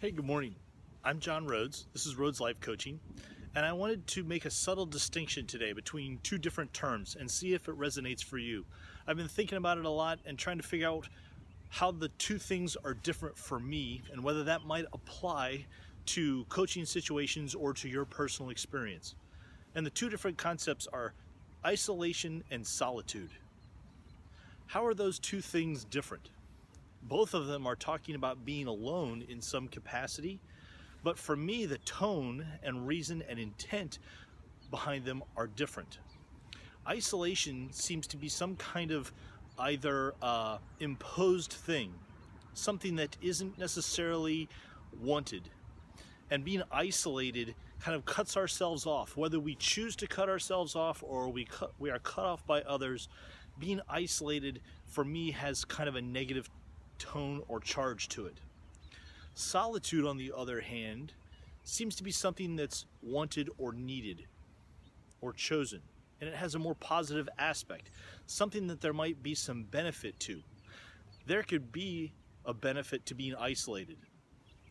Hey, good morning. I'm John Rhoads. This is Rhoads Life Coaching, and I wanted to make a subtle distinction today between two different terms and see if it resonates for you. I've been thinking about it a lot and trying to figure out how the two things are different for me and whether that might apply to coaching situations or to your personal experience. And the two different concepts are isolation and solitude. How are those two things different? Both of them are talking about being alone in some capacity, but for me, the tone and reason and intent behind them are different. Isolation seems to be some kind of either imposed thing, something that isn't necessarily wanted. And being isolated kind of cuts ourselves off, whether we choose to cut ourselves off or we are cut off by others. Being isolated for me has kind of a negative tone or charge to it. Solitude, on the other hand, seems to be something that's wanted or needed or chosen, and it has a more positive aspect, something that there might be some benefit to. There could be a benefit to being isolated.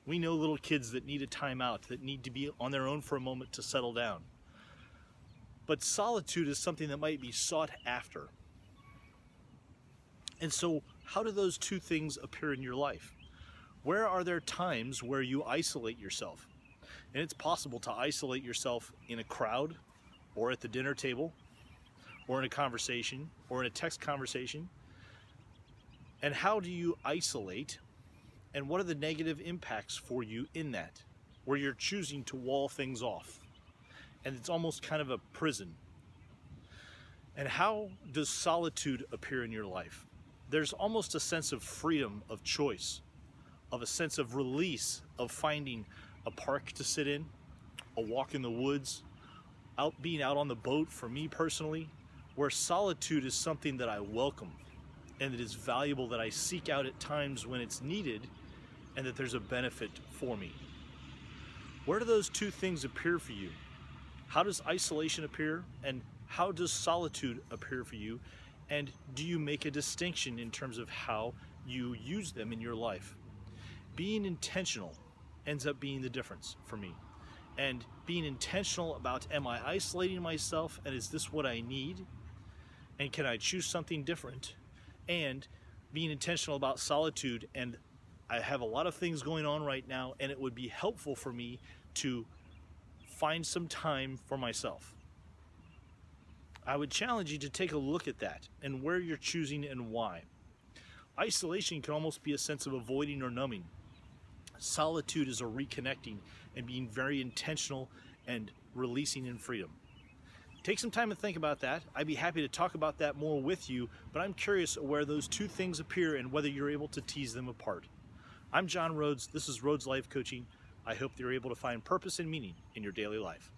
We know little kids that need a timeout, that need to be on their own for a moment to settle down. But solitude is something that might be sought after. And so, how do those two things appear in your life? Where are there times where you isolate yourself? And it's possible to isolate yourself in a crowd, or at the dinner table, or in a conversation, or in a text conversation. And how do you isolate? And what are the negative impacts for you in that, where you're choosing to wall things off? And it's almost kind of a prison. And how does solitude appear in your life? There's almost a sense of freedom, of choice, of a sense of release, of finding a park to sit in, a walk in the woods, being out on the boat for me personally, where solitude is something that I welcome and that is valuable, that I seek out at times when it's needed and that there's a benefit for me. Where do those two things appear for you? How does isolation appear, and how does solitude appear for you? And do you make a distinction in terms of how you use them in your life? Being intentional ends up being the difference for me. And being intentional about, am I isolating myself, and is this what I need? And can I choose something different? And being intentional about solitude, and I have a lot of things going on right now, and it would be helpful for me to find some time for myself. I would challenge you to take a look at that and where you're choosing and why. Isolation can almost be a sense of avoiding or numbing. Solitude is a reconnecting and being very intentional and releasing in freedom. Take some time to think about that. I'd be happy to talk about that more with you, but I'm curious where those two things appear and whether you're able to tease them apart. I'm John Rhoads. This is Rhoads Life Coaching. I hope that you're able to find purpose and meaning in your daily life.